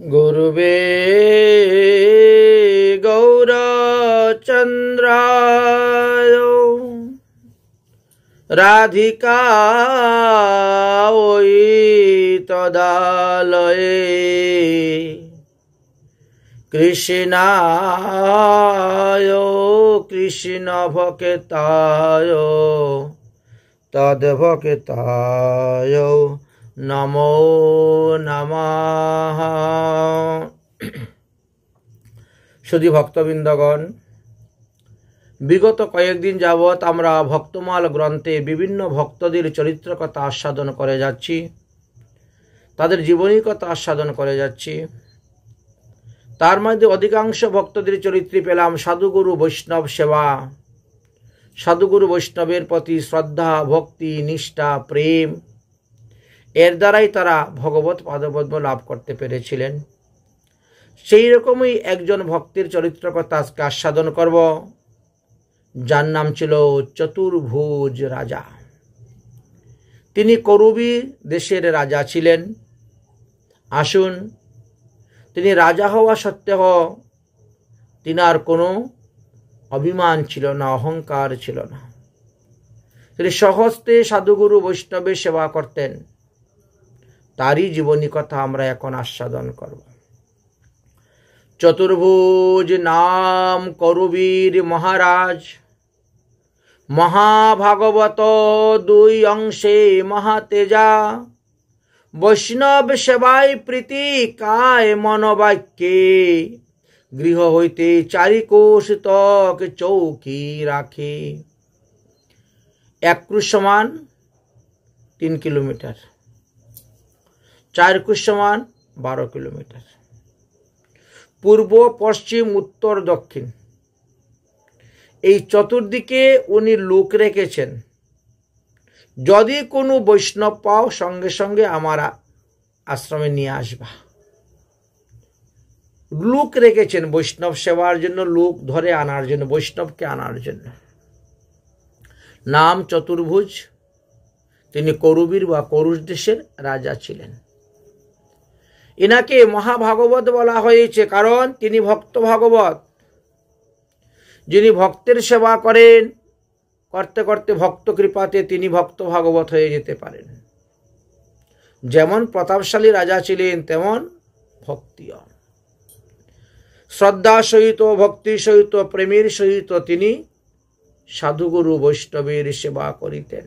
গুরুবে গৌরচন্দ্রায় রাধিকায় তদালয়ে কৃষ্ণায় কৃষ্ণ ভক্তায় তদ্ভক্তায় নমো নমঃ। শুধু ভক্তবৃন্দগণ, বিগত কয়েকদিন যাবৎ আমরা ভক্তমাল গ্রন্থে বিভিন্ন ভক্তদের চরিত্র কথা আস্বাদন করে যাচ্ছি, তাদের জীবনী কথা আস্বাদন করে যাচ্ছি। তার মধ্যে অধিকাংশ ভক্তদের চরিত্রে পেলাম সাধুগুরু বৈষ্ণব সেবা, সাধুগুরু বৈষ্ণবের প্রতি শ্রদ্ধা, ভক্তি, নিষ্ঠা, প্রেম, এর দ্বারাই তারা ভগবত পাদপদ্ম লাভ করতে পেরেছিলেন। সেই রকমই একজন ভক্তের চরিত্র কথা আজকে আস্বাদন করব, যার নাম ছিল চতুর্ভুজ রাজা। তিনি করুবী দেশের রাজা ছিলেন। আসুন, তিনি রাজা হওয়া সত্ত্বেও তিনার কোনো অভিমান ছিল না, অহংকার ছিল না। তিনি সহস্তে সাধুগুরু বৈষ্ণবের সেবা করতেন। তারই জীবনী কথা আমরা এখন আস্বাদন করব। চতুর্ভুজ নাম করুবীর মহারাজ, মহাভাগবত দুই অংশে মহাতেজা, বৈষ্ণব সেবায় প্রীতি কায় মনোবাক্যে, গৃহ হইতে চারিকোশ তক চৌকি রাখে। 1 ক্রোশ সমান 3 কিলোমিটার, 4 ক্রোশ সমান 12 কিলোমিটার। পূর্ব, পশ্চিম, উত্তর, দক্ষিণ, এই চতুর্দিকে উনি লোক রেখেছেন। যদি কোনো বৈষ্ণব পাও, সঙ্গে সঙ্গে আমার আশ্রমে নিয়ে আসবা। লোক রেখেছেন বৈষ্ণব সেবার জন্য, লোক ধরে আনার জন্য, বৈষ্ণবকে আনার জন্য। নাম চতুর্ভুজ। তিনি করুবীর বা করুষ দেশের রাজা ছিলেন। এনাকে মহাভাগবত বলা হয়েছে কারণ তিনি ভক্ত ভাগবত। যিনি ভক্তের সেবা করেন, করতে করতে ভক্ত কৃপাতে তিনি ভক্ত ভাগবত হয়ে যেতে পারেন। যেমন প্রতাপশালী রাজা ছিলেন, তেমন ভক্তিও। শ্রদ্ধা সহিত, ভক্তি সহিত, প্রেমের সহিত তিনি সাধুগুরু বৈষ্ণবের সেবা করিতেন।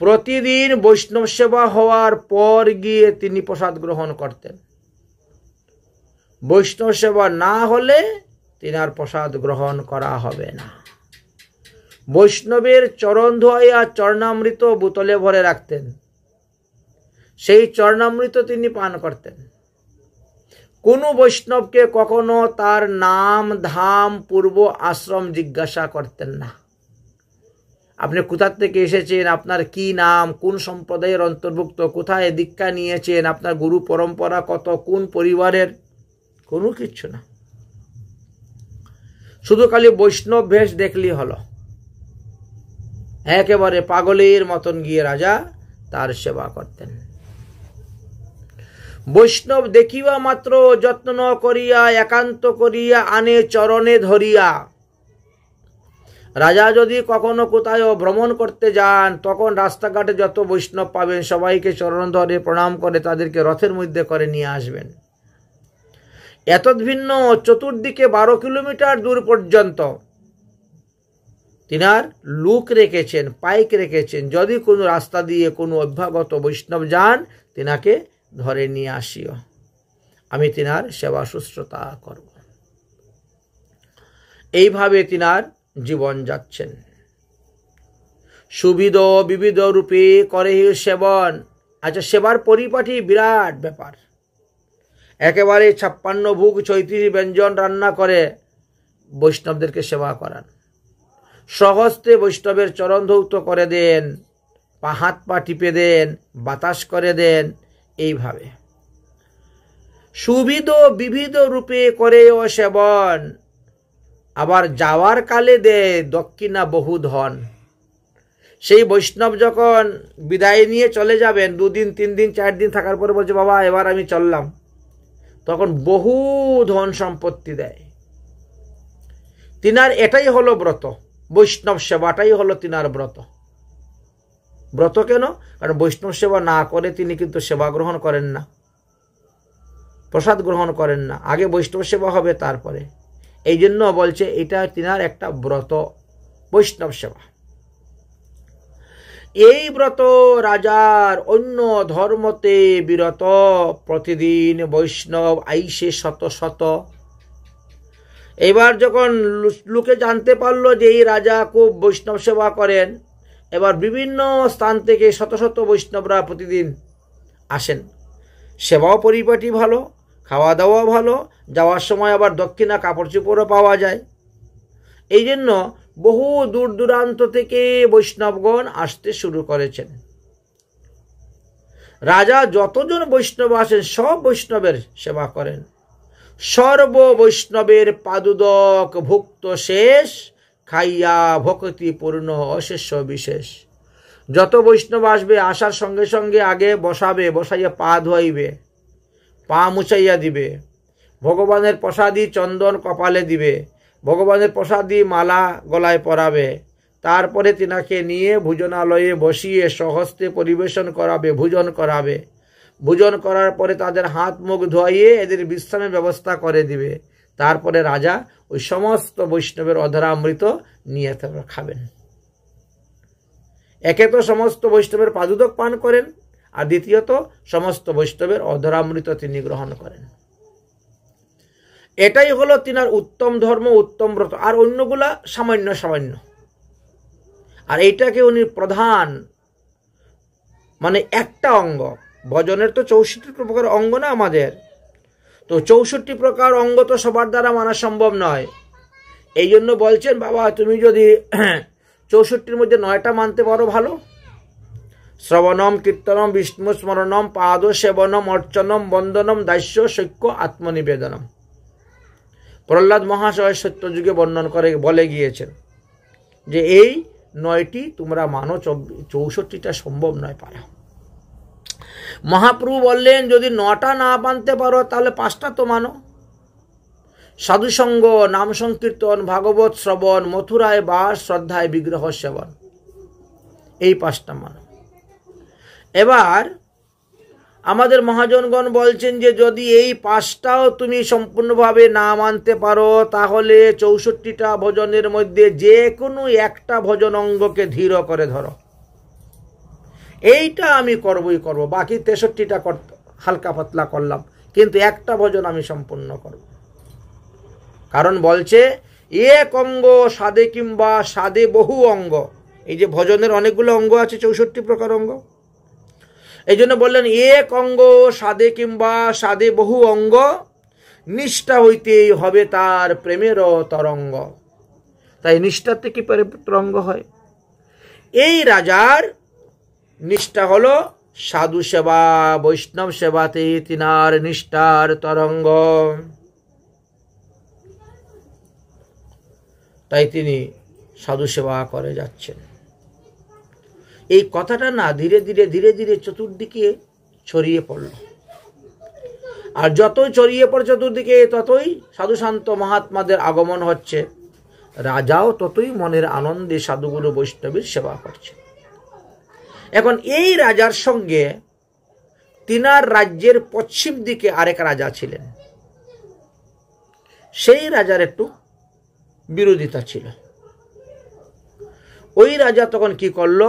প্রতিদিন বৈষ্ণব সেবা হওয়ার পর গিয়ে তিনি প্রসাদ গ্রহণ করতেন। বৈষ্ণব সেবা না হলে তিনার প্রসাদ গ্রহণ করা হবে না। বৈষ্ণবের চরণ ধোয়া চরণামৃত বোতলে ভরে রাখতেন। সেই চরণামৃত তিনি পান করতেন। কোনো বৈষ্ণবকে কখনো তার নাম, ধাম, পূর্ব আশ্রম জিজ্ঞাসা করতেন না। আপনি কোথা থেকে এসেছেন, আপনার কি নাম, কোন সম্প্রদায়ের অন্তর্ভুক্ত, কোথায় দীক্ষা নিয়েছেন, আপনার গুরু পরম্পরা কত, কোন পরিবারের, কোনো কিচ্ছু না। শুধু খালি বৈষ্ণব বেশ দেখলেই হলো। একেবারে পাগলের মতন গিয়ে রাজা তার সেবা করতেন। বৈষ্ণব দেখিবা মাত্র যত্ন করিয়া একান্ত করিয়া আনে চরণে ধরিয়া। রাজা যদি কখনো কোথায় ভ্রমণ করতে যান, তখন রাস্তাঘাটে যত বৈষ্ণব পাবেন সবাইকে চরণ ধরে প্রণাম করে তাদেরকে রথের মধ্যে করে নিয়ে আসবেন। এতদ্ভিন্ন চতুর্দিকে 12 কিলোমিটার দূর পর্যন্ত তিনার লোক রেখেছেন, পাইক রেখেছেন। যদি কোনো রাস্তা দিয়ে কোনো অভ্যাগত বৈষ্ণব যান, তিনাকে ধরে নিয়ে আসিও, আমি তিনার সেবা শুশ্রূষা করব। এইভাবে তিনার জীবন যাচ্ছেন। সুবিধ বিবিধ রূপে করে সেবন। আচ্ছা, সেবার পরিপাটি বিরাট ব্যাপার। একেবারে 56 ভোগ 34 ব্যঞ্জন রান্না করে বৈষ্ণবদেরকে সেবা করান। সহস্তে বৈষ্ণবের চরণ ধৌত করে দেন, হাত পা টিপে দেন, বাতাস করে দেন। এইভাবে সুবিধ বিবিধ রূপে করেও সেবন। আবার যাওয়ার কালে দেয় দক্ষিণা বহু ধন। সেই বৈষ্ণব যখন বিদায় নিয়ে চলে যাবেন, 2 দিন 3 দিন 4 দিন থাকার পরে বলছে, বাবা এবার আমি চললাম, তখন বহু ধন সম্পত্তি দেয়। তিনার এটাই হলো ব্রত, বৈষ্ণব সেবাটাই হলো তিনার ব্রত। ব্রত কেন? কারণ বৈষ্ণব সেবা না করে তিনি কিন্তু সেবা গ্রহণ করেন না, প্রসাদ গ্রহণ করেন না। আগে বৈষ্ণব সেবা হবে, তারপরে। এই জন্য বলছে এটা তিনার একটা ব্রত, বৈষ্ণব সেবা। এই ব্রত রাজার অন্য ধর্মতে বিরত, প্রতিদিন বৈষ্ণব আইসে শত শত। এবার যখন লোকে জানতে পারলো যে এই রাজা খুব বৈষ্ণব সেবা করেন, এবার বিভিন্ন স্থান থেকে শত শত বৈষ্ণবরা প্রতিদিন আসেন। সেবাও পরিপাটি ভালো, খাওয়া দাওয়া ভালো, যাওয়ার সময় আবার দক্ষিণা কাপড় চোপড়ও পাওয়া যায়। এই জন্য বহু দূর দূরান্ত থেকে বৈষ্ণবগণ আসতে শুরু করেছেন। রাজা যতজন বৈষ্ণব আসেন সব বৈষ্ণবের সেবা করেন। সর্ব বৈষ্ণবের পাদুদক ভুক্ত শেষ, খাইয়া ভক্তি পূর্ণ অশেষ বিশেষ। যত বৈষ্ণব আসবে, আসার সঙ্গে সঙ্গে আগে বসাবে, বসাইয়া পা ধোয়াইবে, পা মুছাইয়া দিবে, ভগবানের প্রসাদী চন্দন কপালে দিবে, ভগবানের প্রসাদী মালা গলায় পরাবে, তারপরে তিনাকে নিয়ে ভোজনালয়ে বসিয়ে স্বহস্তে পরিবেশন করাবে, ভোজন করাবে। ভোজন করার পরে তাদের হাত মুখ ধোয়াইয়ে এদের বিশ্রামের ব্যবস্থা করে দিবে। তারপরে রাজা ওই সমস্ত বৈষ্ণবের অধরামৃত নিয়ে খাবেন। একে তো সমস্ত বৈষ্ণবের পাদুদক পান করেন, আর দ্বিতীয়ত সমস্ত বৈষ্ণবের অধরামৃত তিনি গ্রহণ করেন। এটাই হলো তিনার উত্তম ধর্ম, উত্তম ব্রত। আর অন্যগুলা সামান্য সামান্য। আর এইটাকে উনি প্রধান, মানে একটা অঙ্গ। ভজনের তো 64 প্রকার অঙ্গ না আমাদের, তো 64 প্রকার অঙ্গ তো সবার দ্বারা মানা সম্ভব নয়। এই জন্য বলছেন, বাবা তুমি যদি 64-র মধ্যে 9টা মানতে পারো ভালো। শ্রবণম, কীর্তনম, বিষ্ণু স্মরণম, পাদ সেবনম, অর্চনম, বন্দনম, দাস্য, শৈক্য, আত্মনিবেদনম। প্রহ্লাদ মহাশয় সত্যযুগে বর্ণন করে বলে গিয়েছেন যে এই 9টি তোমরা মানো, 64টা সম্ভব নয় পারা। মহাপ্রভু বললেন যদি 9টা না মানতে পারো তাহলে 5টা তো মানো। সাধুসঙ্গ, নাম সংকীর্তন, ভাগবত শ্রবণ, মথুরায় বাস, শ্রদ্ধায় বিগ্রহ সেবন, এই 5টা মানো। এবার আমাদের মহাজনগণ বলছেন যে যদি এই 5টাও তুমি সম্পূর্ণভাবে না মানতে পারো তাহলে 64টা ভজনের মধ্যে যে কোনো একটা ভজন অঙ্গকে ধীর করে ধরো। এইটা আমি করবই করব, বাকি 63টা হালকা পাতলা করলাম, কিন্তু একটা ভজন আমি সম্পূর্ণ করব। কারণ বলছে এক অঙ্গ সাধে কিংবা সাধে বহু অঙ্গ। এই যে ভজনের অনেকগুলো অঙ্গ আছে, 64 প্রকার অঙ্গ। এই জন্য বললেন এক অঙ্গ সাধে কিংবা সাধে বহু অঙ্গ, নিষ্ঠা হইতেই হবে তার প্রেমের তরঙ্গ। তাই নিষ্ঠার থেকে তরঙ্গ হয়। এই রাজার নিষ্ঠা হলো সাধু সেবা, বৈষ্ণব সেবাতে তিনার নিষ্ঠার তরঙ্গ। তাই তিনি সাধু সেবা করে যাচ্ছেন। এই কথাটা না ধীরে ধীরে ধীরে ধীরে চতুর্দিকে ছড়িয়ে পড়ল। আর যতই ছড়িয়ে পড়ে চতুর্দিকে, ততই সাধু শান্ত মহাত্মাদের আগমন হচ্ছে। রাজাও ততই মনের আনন্দে সাধুগুরু বৈষ্ণবের সেবা করছে। এখন এই রাজার সঙ্গে তিনার রাজ্যের পশ্চিম দিকে আরেক রাজা ছিলেন। সেই রাজার একটু বিরোধিতা ছিল। ওই রাজা তখন কি করল,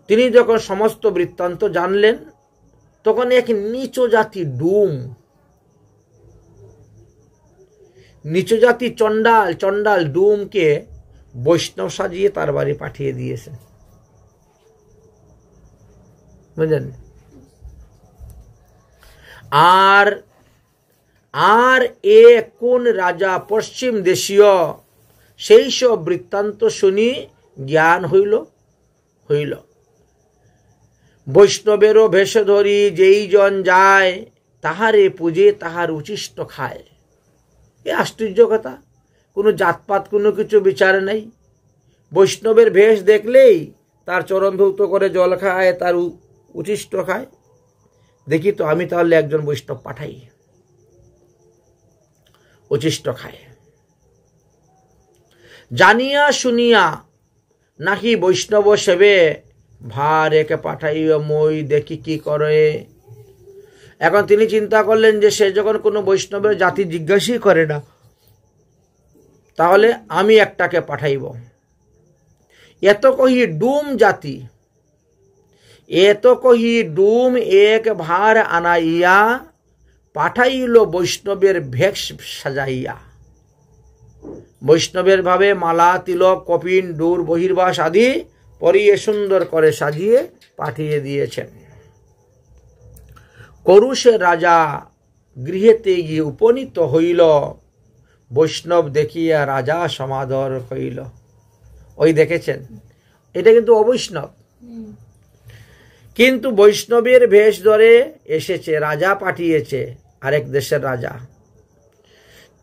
তিনি যখন সমস্ত বৃত্তান্ত জানলেন তখন এক নিচ জাতি নিচ জাতি চণ্ডাল ডুমকে বৈষ্ণব সাজিয়ে তার বাড়ি পাঠিয়ে দিয়েছেন। বুঝলেন? আর এ কোন রাজা পশ্চিম দেশীয়, সেই সব বৃত্তান্ত শুনি জ্ঞান হইল। বৈষ্ণবেরও ভেষ ধরি যেই জন যায়, তাহারে পূজে তাহার উচিষ্ট খায়। এ আশ্চর্য কথা, কোনো জাতপাত কোনো কিছু বিচার নেই। বৈষ্ণবের ভেষ দেখলেই তার চরণ ধৌত করে জল খায়, তার উচিষ্ট খায়। দেখি তো আমি তাহলে একজন বৈষ্ণব পাঠাই, উচ্ছিষ্ট খায়। জানিয়া শুনিয়া নাকি বৈষ্ণব সেবে ভার একে পাঠাইও মই দেখি কি করে। এখন তিনি চিন্তা করলেন যে সে যখন কোনো বৈষ্ণবের জাতি জিজ্ঞাসাই করে না, তাহলে আমি একটাকে পাঠাইব। এত কহি ডুম জাতি, এত কহি ডুম এক ভার আনাইয়া পাঠাইল বৈষ্ণবের ভেষ সাজাইয়া। বৈষ্ণবের ভাবে মালা, তিলক, কপিন, ডুর, বহির্বাস আদি পরিয়ে সুন্দর করে সাজিয়ে পাঠিয়ে দিয়েছেন। করুষের রাজা গৃহেতে গিয়ে উপনীত হইল, বৈষ্ণব দেখিয়া রাজা সমাদর হইল। ওই দেখেছেন, এটা কিন্তু অবৈষ্ণব, কিন্তু বৈষ্ণবের ভেষ ধরে এসেছে, রাজা পাঠিয়েছে, আরেক দেশের রাজা।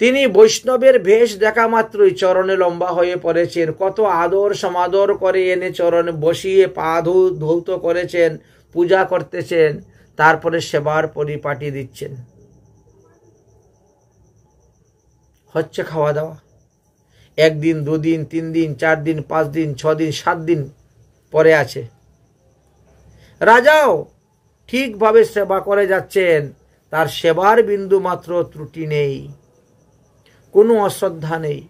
তিনি বৈষ্ণবের ভেষ দেখা মাত্রই চরণে লম্বা হয়ে পড়েছেন, কত আদর সমাদর করে এনে চরণে বসিয়ে পা ধৌত করেছেন, পূজা করতেছেন, তারপরে সেবার পরিপাটি দিচ্ছেন। হচ্ছে খাওয়া দাওয়া, 1 দিন 2 দিন 3 দিন 4 দিন 5 দিন 6 দিন 7 দিন পরে আছে। রাজাও ঠিকভাবে সেবা করে যাচ্ছেন, তার সেবার বিন্দু মাত্র ত্রুটি নেই, কোনো অশ্রদ্ধা নেই।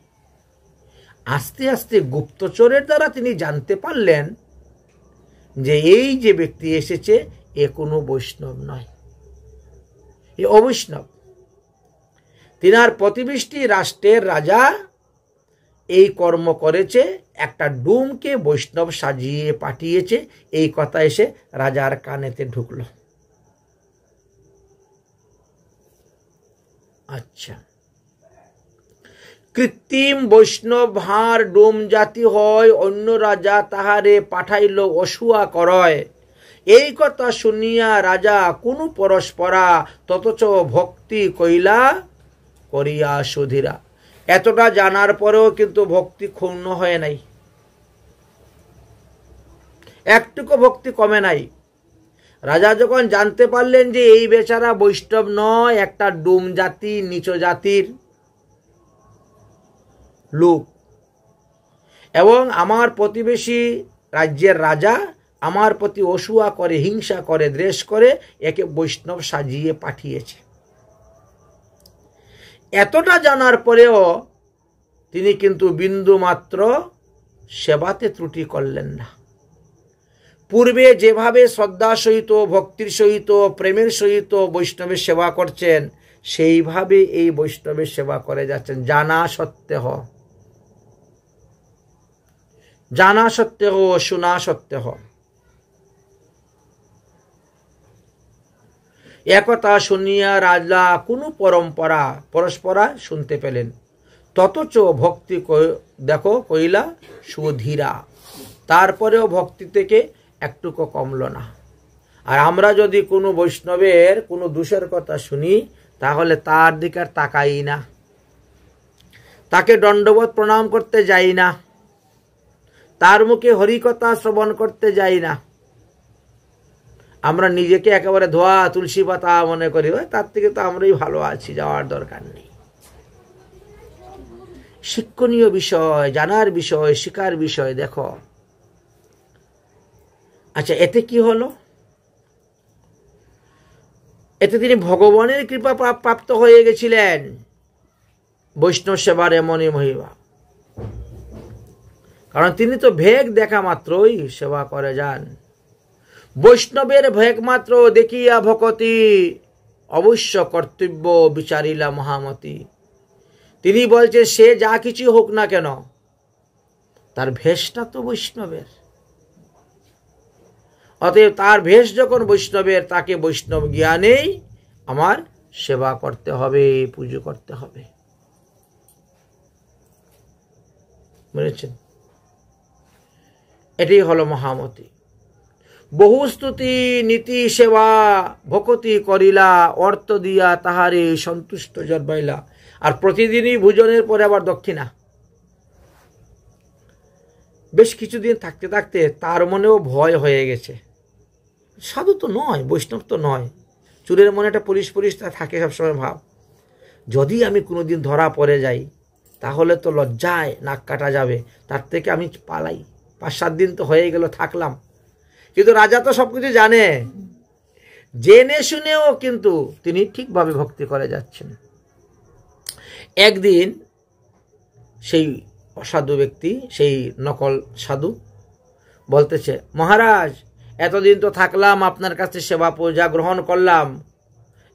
আস্তে আস্তে গুপ্তচরের দ্বারা তিনি জানতে পারলেন যে এই যে ব্যক্তি এসেছে এ কোনো বৈষ্ণব নয়, এ অবৈষ্ণব। তিনার প্রতিবেশী রাষ্ট্রের রাজা এই কর্ম করেছে, একটা ডুমকে বৈষ্ণব সাজিয়ে পাঠিয়েছে, এই কথা এসে রাজার কানেতে ঢুকলো। আচ্ছা, কৃত্রিম বৈষ্ণব ভার ডোম জাতি হয়, অন্য রাজা তাহারে পাঠাইল অসুয়া করয়। এই কথা শুনিয়া রাজা কোনো পরস্পরা, ততচ ভক্তি কইলা করিয়া সুধীরা। এতটা জানার পরেও কিন্তু ভক্তি ক্ষুণ্ণ হয় নাই, একটুকু ভক্তি কমে নাই। রাজা যখন জানতে পারলেন যে এই বেচারা বৈষ্ণব নয়, একটা ডুম জাতি, নিচ জাতির লোক, এবং আমার প্রতিবেশী রাজ্যের রাজা আমার প্রতি অসূয়া করে, হিংসা করে, দ্বেষ করে, একে বৈষ্ণব সাজিয়ে পাঠিয়েছে। এতটা জানার পরেও তিনি কিন্তু বিন্দু মাত্র সেবাতে ত্রুটি করলেন না। পূর্বে যেভাবে শ্রদ্ধা সহিত, ভক্তির সহিত, প্রেমের সহিত বৈষ্ণবের সেবা করছেন, সেইভাবে এই বৈষ্ণবের সেবা করে যাচ্ছেন, জানা সত্ত্বেহ, জানা সত্ত্বেহ, শোনা সত্ত্বেহ। একথা শুনিয়া রাজা কোনো পরম্পরা পরস্পরা শুনতে পেলেন, ততচ ভক্তি দেখো কইলা সুধীরা। তারপরেও ভক্তি থেকে একটুকু কমল না। আর আমরা যদি কোনো বৈষ্ণবের কোনো দোষের কথা শুনি, তাহলে তার দিকে আর তাকাই না, তাকে দণ্ডবোধ প্রণাম করতে যাই না, তার মুখে হরিকথা শ্রবণ করতে যাই না। আমরা নিজেকে একেবারে ধোয়া তুলসী পাতা মনে করি, তার থেকে তো আমরাই ভালো আছি, যাওয়ার দরকার নেই। শিক্ষণীয় বিষয়, জানার বিষয়, শিকার বিষয় দেখো। আচ্ছা, এতে কি হলো? এতে তিনি ভগবানের কৃপা প্রাপ্ত হয়ে গেছিলেন। বৈষ্ণব সেবার এমনই মহিমা, কারণ তিনি তো ভেগ দেখা মাত্রই সেবা করে যান। বৈষ্ণবের ভেগ মাত্র দেখিয়া ভকতি, অবশ্য কর্তব্য বিচারিলা মহামতি। তিনি বলছেন সে যা কিছু হোক না কেন, তার ভেষটা তো বৈষ্ণবের। অতএব তার ভেষ যখন বৈষ্ণবের, তাকে বৈষ্ণব জ্ঞানেই আমার সেবা করতে হবে, পুজো করতে হবে। বুঝেছেন? এটাই হলো মহামতি। বহু স্তুতি নীতি সেবা ভকতি করিলা, অর্থ দিয়া তাহারে সন্তুষ্ট জন্মাইলা। আর প্রতিদিনই ভোজনের পরে আবার দক্ষিণা। বেশ কিছুদিন থাকতে থাকতে তার মনেও ভয় হয়ে গেছে, সাধু তো নয়, বৈষ্ণব তো নয়, চোরের মনে একটা পুলিশ পুলিশ থাকে সবসময় ভাব, যদি আমি কোনোদিন ধরা পড়ে যাই তাহলে তো লজ্জায় নাক কাটা যাবে, তার থেকে আমি পালাই, 5-7 দিন তো হয়ে গেল থাকলাম। কিন্তু রাজা তো সব কিছু জানে, জেনে শুনেও কিন্তু তিনি ঠিকভাবে ভক্তি করে যাচ্ছেন। একদিন সেই অসাধু ব্যক্তি, সেই নকল সাধু বলতেছে, মহারাজ এতদিন তো থাকলাম আপনার কাছে, সেবা পূজা গ্রহণ করলাম,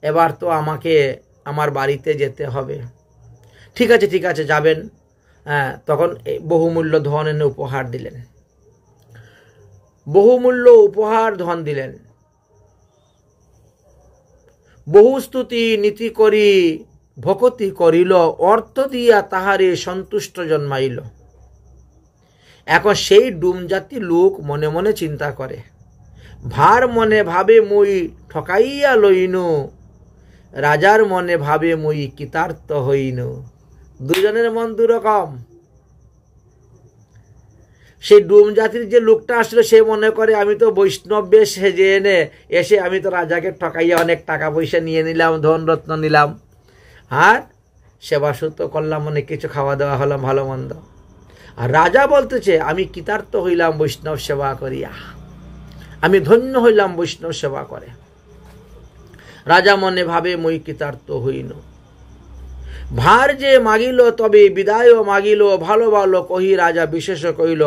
এবার তো আমাকে আমার বাড়িতে যেতে হবে। ঠিক আছে ঠিক আছে যাবেন। তখন বহুমূল্য ধন এনে উপহার দিলেন, বহুমূল্য উপহার ধন দিলেন। বহু স্তুতি নীতি করি ভকতি করিল, অর্থ দিয়া তাহারে সন্তুষ্ট জন্মাইল। এখন সেই ডুম জাতি লোক মনে মনে চিন্তা করে, ভার মনে ভাবে মই ঠকাইয়া লইনু, রাজার মনে ভাবে মই কৃতার্থ হইনু। দুজনের মন দুরকম। সেই ডুম জাতির যে লোকটা আসলে সে মনে করে আমি তো বৈষ্ণব বেশ সেজে এনে এসে আমি তো রাজাকে ঠকাইয়া অনেক টাকা পয়সা নিয়ে নিলাম, ধন রত্ন নিলাম, আর সেবা সুতো করলাম, অনেক কিছু খাওয়া দাওয়া হলাম ভালো মন্দ। আর রাজা বলতেছে আমি কৃতার্থ হইলাম বৈষ্ণব সেবা করিয়া, আমি ধন্য হইলাম বৈষ্ণব সেবা করে। রাজা মনে ভাবে মই কৃতার্থ হইন। ভার যে মাগিল তবে বিদায় মাগিল, ভালো ভালো কহি রাজা বিশেষ কইল।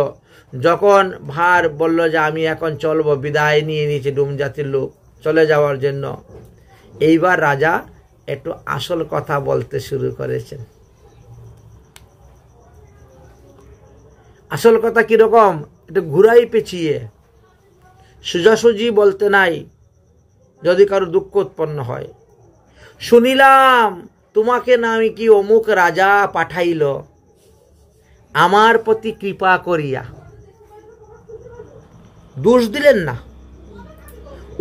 যখন ভার বলল যে আমি এখন চলবো, বিদায় নিয়ে নিয়েছে ডুম জাতির লোক চলে যাওয়ার জন্য, এইবার রাজা একটু আসল কথা বলতে শুরু করেছেন। আসল কথা কিরকম, একটু ঘুরাই পেঁচিয়ে, সোজাসুজি বলতে নাই, যদি কারো দুঃখ উৎপন্ন হয়। শুনিলাম তোমাকে নামি কি অমুক রাজা পাঠাইল আমার প্রতি কৃপা করিয়া। দোষ দিলেন না,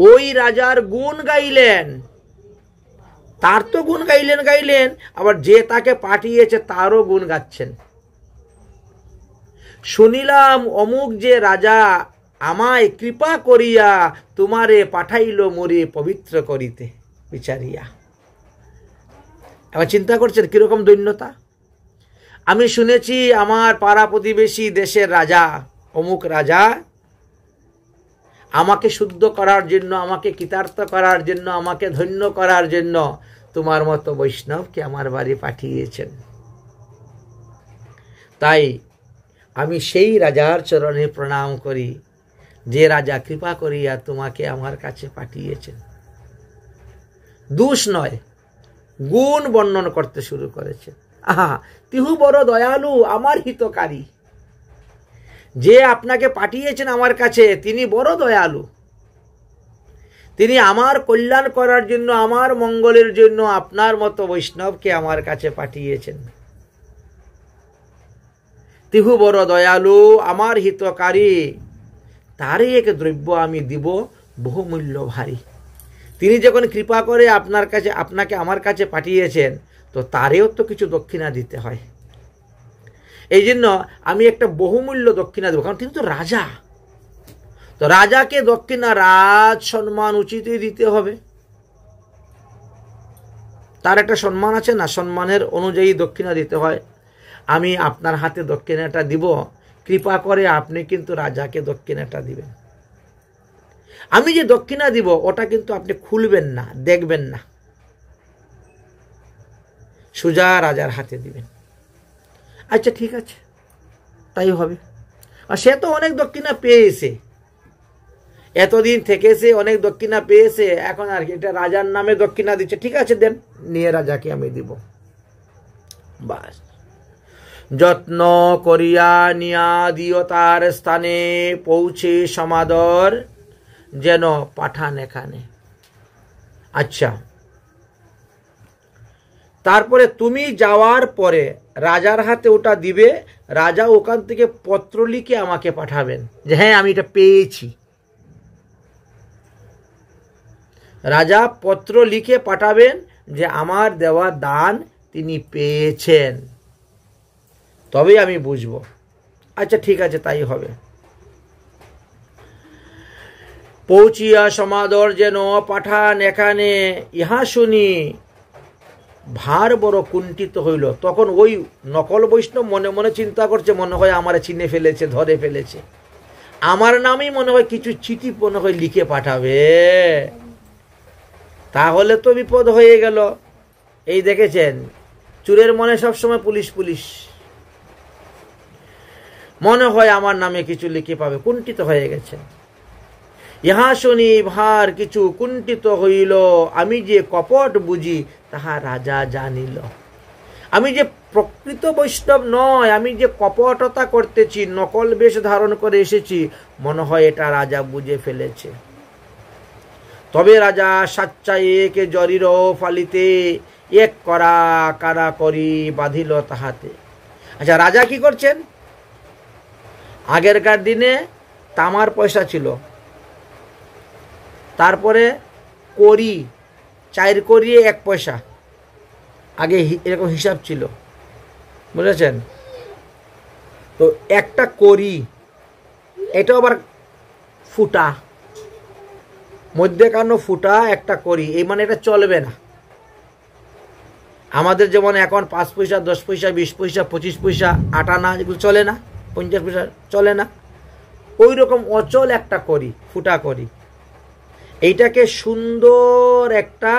ওই রাজার গুণ গাইলেন। তার তো গুণ গাইলেন, আবার যে তাকে পাঠিয়েছে তারও গুণ গাচ্ছেন। শুনিলাম অমুক যে রাজা আমায় কৃপা করিয়া তোমারে পাঠাইল মোরে পবিত্র করিতে বিচারিয়া। এবার চিন্তা করছেন কিরকম দৈন্যতা। আমি শুনেছি আমার পাড়া প্রতিবেশী দেশের রাজা, অমুক রাজা আমাকে শুদ্ধ করার জন্য, আমাকে কৃতার্থ করার জন্য, আমাকে ধন্য করার জন্য তোমার মতো বৈষ্ণবকে আমার বাড়ি পাঠিয়েছেন। তাই আমি সেই রাজার চরণে প্রণাম করি, যে রাজা কৃপা করিয়া তোমাকে আমার কাছে পাঠিয়েছেন। দোষ নয়, গুণ বর্ণন করতে শুরু করেছে। আহা, তিহু বড় দয়ালু, আমার হিতকারী। যে আপনাকে পাঠিয়েছেন আমার কাছে তিনি বড় দয়ালু, তিনি আমার কল্যাণ করার জন্য, আমার মঙ্গলের জন্য আপনার মতো বৈষ্ণবকে আমার কাছে পাঠিয়েছেন। তিহু বড় দয়ালু, আমার হিতকারী, তারই এক দ্রব্য আমি দিব বহুমূল্য ভারী। তিনি যখন কৃপা করে আপনাকে আমার কাছে পাঠিয়েছেন, তো তারেও তো কিছু দক্ষিণা দিতে হয়। এই জন্য আমি একটা বহুমূল্য দক্ষিণা দেবো, কারণ তিনি তো রাজা। তো রাজাকে দক্ষিণা, রাজ সম্মান উচিতই দিতে হবে। তার একটা সম্মান আছে না, সম্মানের অনুযায়ী দক্ষিণা দিতে হয়। আমি আপনার হাতে দক্ষিণাটা দিব, কৃপা করে আপনি কিন্তু রাজাকে দক্ষিণাটা দিবেন। আমি যে দক্ষিণা দিব ওটা কিন্তু আপনি খুলবেন না, দেখবেন না, সোজা রাজার হাতে দিবেন। আচ্ছা ঠিক আছে, তাই হবে। আর সে তো অনেক দক্ষিণা পেয়েছে, এতদিন থেকেছে, অনেক দক্ষিণা পেয়েছে, এখন আর কি এটা রাজার নামে দক্ষিণা দিচ্ছে। ঠিক আছে দেন, নিয়ে রাজাকে আমি দিব। বাস, যত্ন করিয়া নিয়া দিও তার স্থানে, পৌঁছে সমাদর যেন পাঠান এখানে। আচ্ছা, তারপরে তুমি যাওয়ার পরে রাজার হাতে ওটা দিবে, রাজা ওখান থেকে পত্র লিখে আমাকে পাঠাবেন যে হ্যাঁ আমি এটা পেয়েছি। রাজা পত্র লিখে পাঠাবেন যে আমার দেওয়া দান তিনি পেয়েছেন, তবে আমি বুঝবো। আচ্ছা ঠিক আছে, তাই হবে। পৌঁছিয়া সমাদর যেন পাঠান এখানে, ইহা শুনি ভার বড় কুণ্ঠিত হইল। তখন ওই নকল বৈষ্ণব মনে মনে চিন্তা করছে, মনে হয় আমার চিনে ফেলেছে, ধরে ফেলেছে, আমার নামেই মনে হয় কিছু চিঠি মনে হয় লিখে পাঠাবে, তাহলে তো বিপদ হয়ে গেল। এই দেখেছেন, চোরের মনে সবসময় পুলিশ পুলিশ, মনে হয় আমার নামে কিছু লিখে পাবে, কুণ্ঠিত হয়ে গেছে। ইহা শুনি ভার কিছু কুণ্ঠিত হইল, আমি যে কপট বুঝি তাহা রাজা জানিল। আমি যে প্রকৃত বৈষ্ণব নয়, আমি যে কপটতা করতেছি, নকল বেশ ধারণ করে এসেছি, মনে হয় এটা রাজা বুঝে ফেলেছে। তবে রাজা সাচ্চা এক জরির ফালিতে এক করা কারা করি বাঁধিল তাহাতে। আচ্ছা, রাজা কি করছেন? আগেরকার দিনে তামার পয়সা ছিল, তারপরে করি, 4 করি 1 পয়সা, আগে এরকম হিসাব ছিল, বুঝেছেন? তো একটা করি, এটা আবার ফুটা, মধ্যেখানে ফুটা একটা করি, এই মানে এটা চলবে না। আমাদের যেমন এখন 5 পয়সা, 10 পয়সা, 20 পয়সা, 25 পয়সা, 8 আনা, এগুলো চলে না, 50 পয়সা চলে না, ওই রকম অচল একটা করি, ফুটা করি। এইটাকে সুন্দর একটা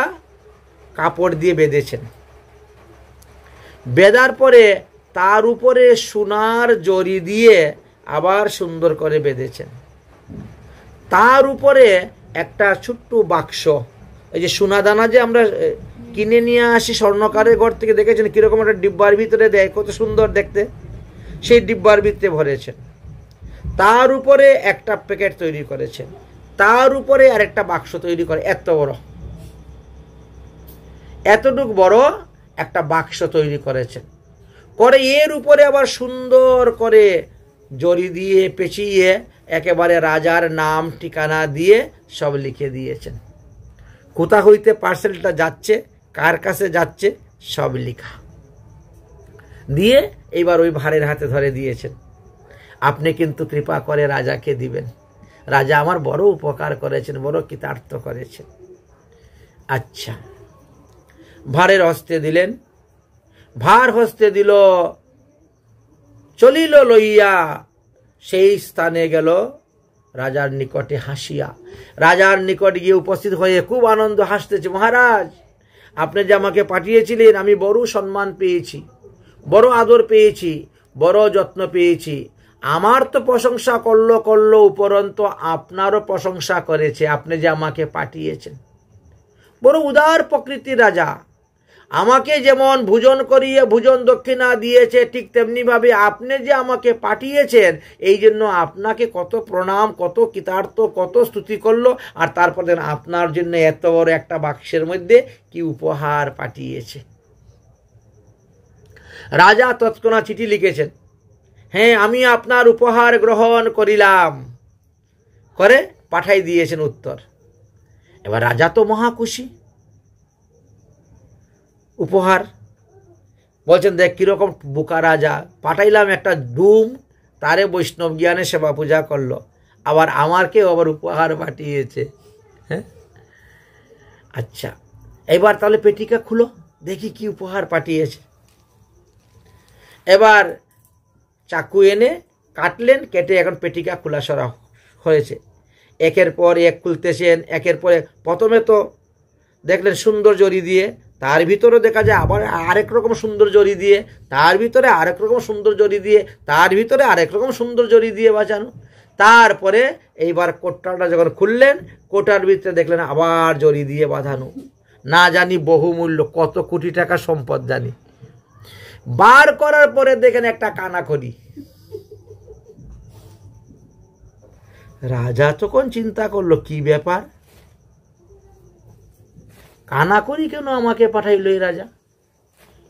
কাপড় দিয়ে বেঁধেছেন, বেঁধার পরে তার উপরে সোনার জরি দিয়ে আবার সুন্দর করে বেঁধেছেন। তার উপরে একটা ছোট্ট বাক্স, এই যে সোনা দানা যে আমরা কিনে নিয়ে আসি স্বর্ণকারের ঘর থেকে, দেখেছেন কিরকম একটা ডিব্বার ভিতরে দেয়, কত সুন্দর দেখতে, সেই ডিব্বার ভিতরে ভরেছেন। তার উপরে একটা প্যাকেট তৈরি করেছেন, তার উপরে আরেকটা বাক্স তৈরি করে, এত বড়, এতটুক বড় একটা বাক্স তৈরি করেছেন, করে এর উপরে আবার সুন্দর করে জরি দিয়ে পেঁচিয়ে একেবারে রাজার নাম ঠিকানা দিয়ে সব লিখে দিয়েছেন। কোথা হইতে পার্সেলটা যাচ্ছে, কার কাছে যাচ্ছে, সব লেখা দিয়ে এইবার ওই ভাঁড়ের হাতে ধরে দিয়েছেন। আপনি কিন্তু কৃপা করে রাজাকে দিবেন, রাজা আমার বড় উপকার করেছেন, বড় কৃতার্থ করেছেন। আচ্ছা, ভাঁড়ের হস্তে দিলেন, ভার হস্তে দিল, চলিল লইয়া সেই স্থানে গেল রাজার নিকটে হাসিয়া। রাজার নিকট গিয়ে উপস্থিত হয়ে খুব আনন্দ হাসতেছে, মহারাজ আপনি যে আমাকে পাঠিয়েছিলেন, আমি বড় সম্মান পেয়েছি, বড় আদর পেয়েছি, বড় যত্ন পেয়েছি। আমার তো প্রশংসা করলো উপরন্ত আপনারও প্রশংসা করেছে, আপনি যে আমাকে পাঠিয়েছেন। বড় উদার প্রকৃতির রাজা, আমাকে যেমন ভোজন করিয়ে ভোজন দক্ষিণা দিয়েছে, ঠিক তেমনি ভাবে আপনি যে আমাকে পাঠিয়েছেন, এই জন্য আপনাকে কত প্রণাম, কত কৃতার্থ, কত স্তুতি করলো। আর তারপর দেন আপনার জন্য এত বড় একটা বাক্সের মধ্যে কি উপহার পাঠিয়েছে। রাজা তৎক্ষণাৎ চিঠি লিখেছেন, হ্যাঁ আমি আপনার উপহার গ্রহণ করিলাম, করে পাঠাই দিয়েছেন উত্তর। এবার রাজা তো মহা খুশি, উপহার বলছেন, দেখ কিরকম বোকা রাজা, পাঠাইলাম একটা ডুম, তারে বৈষ্ণব জ্ঞানে সেবা পূজা করলো, আবার আমারকেও আবার উপহার পাঠিয়েছে। হ্যাঁ, আচ্ছা এবার তাহলে পেটিকা খুলো, দেখি কি উপহার পাঠিয়েছে। এবার চাকু এনে কাটলেন, কেটে এখন পেটিকা খোলা সরা হয়েছে। একের পর এক খুলতেছেন, একের পর এক। প্রথমে তো দেখলেন সুন্দর জরি দিয়ে, তার ভিতরে দেখা যায় আবার আরেক রকম সুন্দর জরি দিয়ে, তার ভিতরে আরেক রকম সুন্দর জরি দিয়ে, তার ভিতরে আরেক রকম সুন্দর জরি দিয়ে বাঁচানো। তারপরে এইবার কোটাটা যখন খুললেন, কোটার ভিতরে দেখলেন আবার জরি দিয়ে বাঁধানো, না জানি বহুমূল্য কত কোটি টাকা সম্পদ জানি। বার করার পরে দেখেন একটা কানাকড়ি। রাজা তখন চিন্তা করলো, কি ব্যাপার, কানাকড়ি কেন আমাকে পাঠাইলো এই রাজা,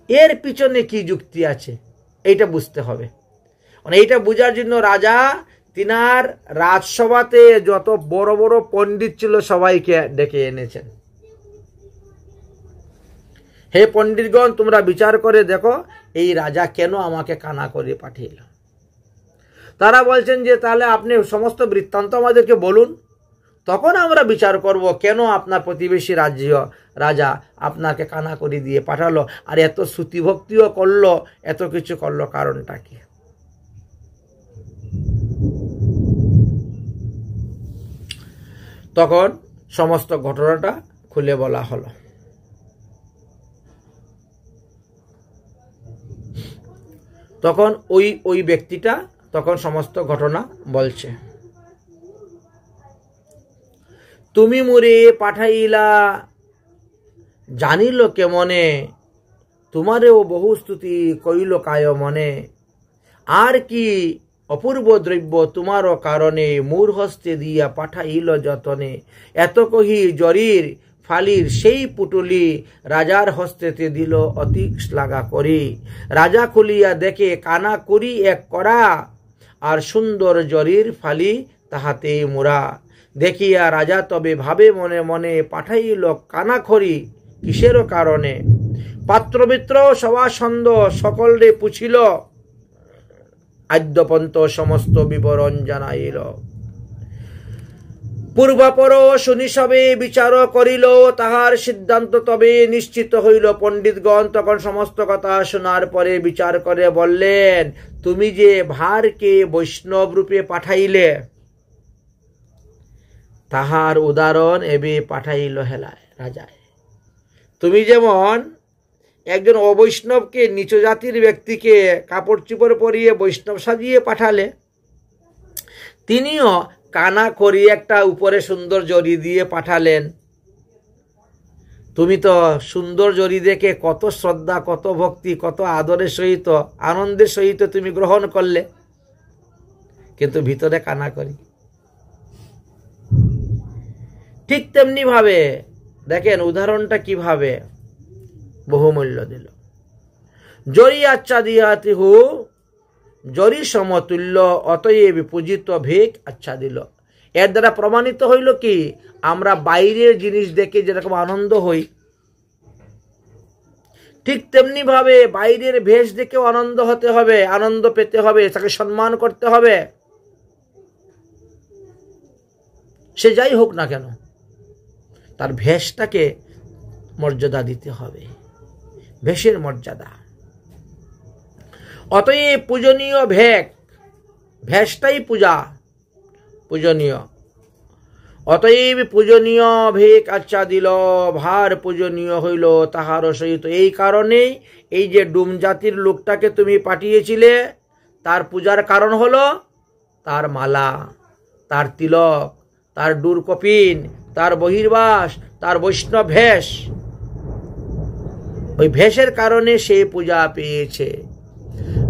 এর পিছনে কি যুক্তি আছে, এইটা বুঝতে হবে। মানে এইটা বোঝার জন্য রাজা তিনার রাজসভাতে যত বড় বড় পণ্ডিত ছিল সবাইকে ডেকে এনেছেন। হে পণ্ডিতগণ, তোমরা বিচার করে দেখো এই রাজা কেন আমাকে কানাকড়ি পাঠিয়েল। তারা বলছেন যে তাহলে আপনি সমস্ত বৃত্তান্ত আমাদেরকে বলুন। তখন আমরা বিচার করব কেন আপনার প্রতিবেশী রাজা আপনাকে কানাকড়ি দিয়ে পাঠালো, আর এত শ্রুতিভক্তিও করলো, এত কিছু করলো, কারণটা কি? তখন সমস্ত ঘটনাটা খুলে বলা হলো। তখন ওই ব্যক্তিটা তখন সমস্ত ঘটনা বলছে। তুমি মোরে পাঠাইলা জানিল কেমনে, তোমারেও বহু স্তুতি কইল কায় মনে। আর কি অপূর্ব দ্রব্য তোমারও কারণে, মূর হস্তে দিয়া পাঠাইল যতনে। এত কহি জরির ফালির সেই পুটুলি, রাজার হস্তেতে দিল অতি শ্লাঘা করি। রাজা খুলিয়া দেখে কানা করি এক কড়া, আর সুন্দর জরির ফালি তাহাতে মোড়া। দেখিয়া রাজা তবে ভাবে মনে মনে, পাঠাইল কানাখড়ি কিসের কারণে। পাত্রমিত্র সভাসন্দ সকলরে পুছিল, আদ্যপন্ত সমস্ত বিবরণ জানাইল। পূর্বাপর শুনি সবে বিচার করিল, তাহার সিদ্ধান্ত তবে নিশ্চিত হইল। পণ্ডিতগণ তখন সমস্ত কথা শোনার পরে বিচার করে বললেন, তুমি যে ভারকে বৈষ্ণব রূপে পাঠাইলে, তাহার উদাহরণ এবে পাঠাইল হেলায় রাজায়। তুমি যেমন একজন অবৈষ্ণবকে, নিচ জাতির ব্যক্তিকে কাপড় চোপড় পরিয়ে বৈষ্ণব সাজিয়ে পাঠালে, তিনিও কানা করিয়ে একটা উপরে সুন্দর জরি দিয়ে পাঠালেন। তুমি তো সুন্দর জরি দেখে কত শ্রদ্ধা, কত ভক্তি, কত আদরের সহিত, আনন্দের সহিত তুমি গ্রহণ করলে, কিন্তু ভিতরে কানা করি। ঠিক তেমনি ভাবে দেখেন উদাহরণটা কিভাবে বহুমূল্য দিল। জরি আচ্ছা দিয়াতি হু, জরি সমতুল্য, অতএব পূজিত ভিক আচ্ছা দিল। এর দ্বারা প্রমাণিত হইল কি, আমরা বাইরের জিনিস দেখে যেরকম আনন্দ হই, ঠিক তেমনি ভাবে বাইরের ভেষ দেখেও আনন্দ হতে হবে, আনন্দ পেতে হবে, তাকে সম্মান করতে হবে। সে যাই হোক না কেন, তার ভেষটাকে মর্যাদা দিতে হবে, ভেষের মর্যাদা। অতএব পূজনীয় ভেষটাই পূজনীয়। অতএব পূজনীয় ভেক আচ্ছা দিল, ভার পূজনীয় হইল তাহার সহিত। এই কারণে এই যে ডুম জাতির লোকটাকে তুমি পাঠিয়েছিলে, তার পূজার কারণ হলো তার মালা, তার তিলক, তার ডুর কপিন, তার বহির্বাস, তার বৈষ্ণব ভেষ। ওই ভেষের কারণে সে পূজা পেয়েছে।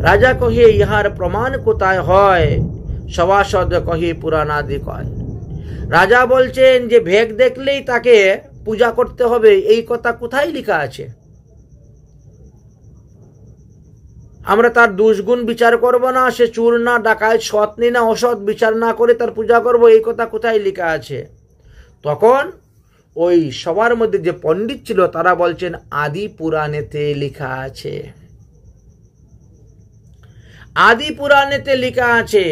রাজা কহে ইহার প্রমাণ কোথায় হয়, সভাসদ কহে পুরাণাদি কয়। রাজা বলছেন যে ভেগ দেখলেই তাকে পূজা করতে হবে, এই কথা কোথায় লেখা আছে? আমরা তার দুষ্গুণ বিচার করব না, সে চুর না, ডাকায়, সৎনি না, অসৎ বিচার না করে তার পূজা করব, এই কথা কোথায় লেখা আছে? তখন ওই সবার মধ্যে যে পণ্ডিত ছিল তারা বলছেন আদি পুরাণেতে লেখা আছে। আদি পুরাণেতে লেখা আছে,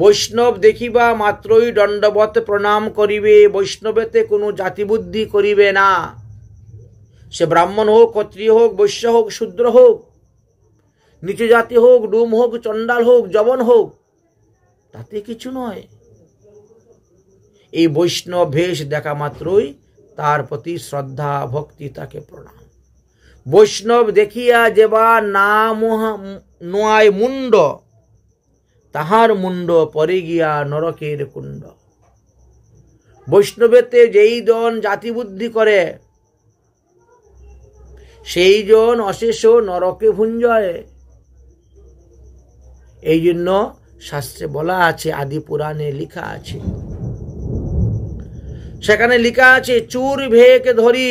বৈষ্ণব দেখিবা মাত্রই দণ্ডবত প্রণাম করিবে, বৈষ্ণবেতে কোনো জাতিবুদ্ধি করিবে না। সে ব্রাহ্মণ হোক, ক্ষত্রিয় হোক, বৈশ্য হোক, শূদ্র হোক, নিচু জাতি হোক, ডুম হোক, চণ্ডাল হোক, জবন হোক, তাতে কিছু নয়। এই বৈষ্ণব ভেষ দেখা মাত্রই তার প্রতি শ্রদ্ধা ভক্তি, তাকে প্রণাম। বৈষ্ণব দেখিয়া যেবা না নোয়ায় মুন্ড, তাহার মুন্ড পরে গিয়া নরকের কুণ্ড। বৈষ্ণবেতে যেই জন জাতিবুদ্ধি করে, সেই জন অশেষ নরকে ভুঞ্জয়। এই জন্য শাস্ত্রে বলা আছে, আদি পুরাণে লেখা আছে, সেখানে লেখা আছে, চুর ভেক ধরি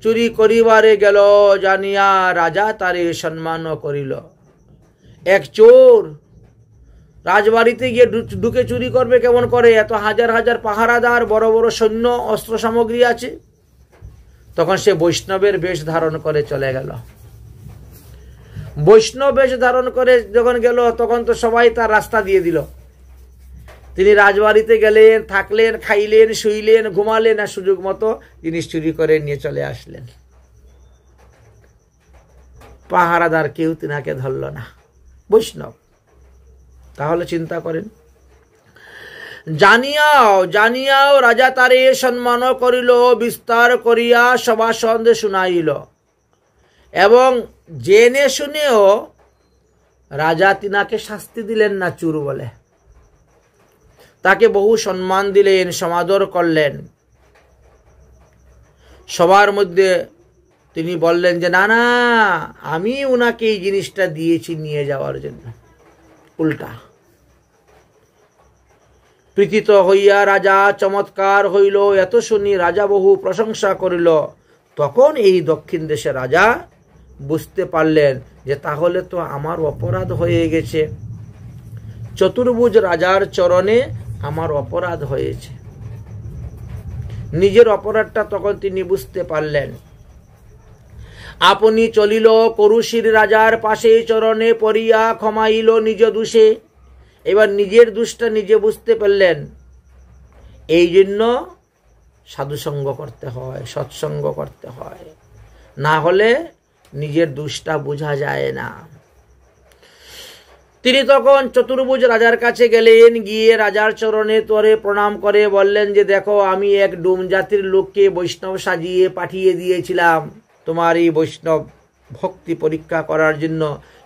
চুরি করিবারে গেল, জানিয়া রাজা তারে সম্মান করিল। এক চোর রাজবাড়িতে গিয়ে ঢুকে চুরি করবে কেমন করে, এত হাজার হাজার পাহারাদার, বড় বড় সৈন্য, অস্ত্র সামগ্রী আছে। তখন সে বৈষ্ণবের বেশ ধারণ করে চলে গেল। বৈষ্ণব বেশ ধারণ করে যখন গেল, তখন তো সবাই তার রাস্তা দিয়ে দিল। তিনি রাজবাড়িতে গেলেন, থাকলেন, খাইলেন, শুইলেন, ঘুমালেন, আর সুযোগ মতো জিনিস চুরি করে নিয়ে চলে আসলেন। পাহারাদার কেউ তিনাকে ধরল না, বৈষ্ণব। তাহলে চিন্তা করেন, জানিয়াও রাজা তারে সম্মান করিল, বিস্তার করিয়া সভাসদ শুনাইল। এবং জেনে শুনেও রাজা তিনাকে শাস্তি দিলেন না চুর বলে, তাকে বহু সম্মান দিলেন, সমাদর করলেন। সবার মধ্যে তিনি বললেন যে না না, আমি উনাকে এই জিনিসটা দিয়েছি নিয়ে যাওয়ার জন্য। উল্টা প্রীতিত হইয়া রাজা চমৎকার হইল। এত শুনি রাজা বহু প্রশংসা করিল। তখন এই দক্ষিণ দেশের রাজা বুঝতে পারলেন যে তাহলে তো আমার অপরাধ হয়ে গেছে, চতুর্ভুজ রাজার চরণে আমার অপরাধ হয়েছে। নিজের অপরাধটা তখন তিনি বুঝতে পারলেন। আপনি চলিল করুশির রাজার পাশে, চরণে পড়িয়া ক্ষমাইল নিজ দোষে। এবার নিজের দোষটা নিজে বুঝতে পারলেন। এই জন্য সাধুসঙ্গ করতে হয়, সৎসঙ্গ করতে হয়, না হলে নিজের দোষটা বোঝা যায় না। তিনি তখন চতুর্ভুজ রাজার কাছে গেলেন, গিয়ে রাজার চরণে তরে প্রণাম করে বললেন যে দেখো, আমি এক ডোম জাতির লোককে বৈষ্ণব সাজিয়ে পাঠিয়ে দিয়েছিলাম তোমার এই বৈষ্ণব ভক্তি পরীক্ষা করার জন্য।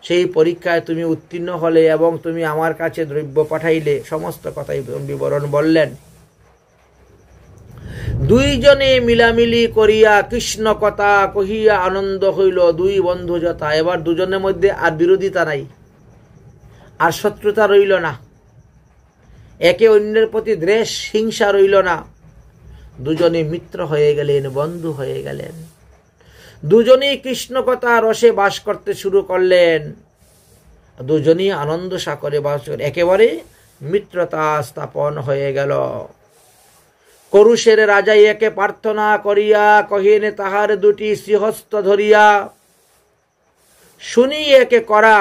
সেই পরীক্ষায় তুমি উত্তীর্ণ হলে এবং তুমি আমার কাছে দ্রব্য পাঠাইলে। সমস্ত কথাই বিবরণ বললেন। দুইজনে মিলামিলি করিয়া কৃষ্ণ কথা কহিয়া আনন্দ হইল, দুই বন্ধু যথা। এবার দুজনের মধ্যে আর বিরোধিতা নাই, আর শত্রুতা রইল না, একে অন্যের প্রতি দ্বেষ হিংসা রইল না। দুজনে মিত্র হয়ে গেলেন, বন্ধু হয়ে গেলেন। দুজনেই কৃষ্ণ কথা রসে বাস করতে শুরু করলেন। দুজনেই আনন্দ সাগরে বাস করে একেবারে মিত্রতা স্থাপন হয়ে গেল। করুশের রাজা একে প্রার্থনা করিয়া কহিলেন তাহার দুটি শ্রীহস্ত ধরিয়া, শুনি একে করা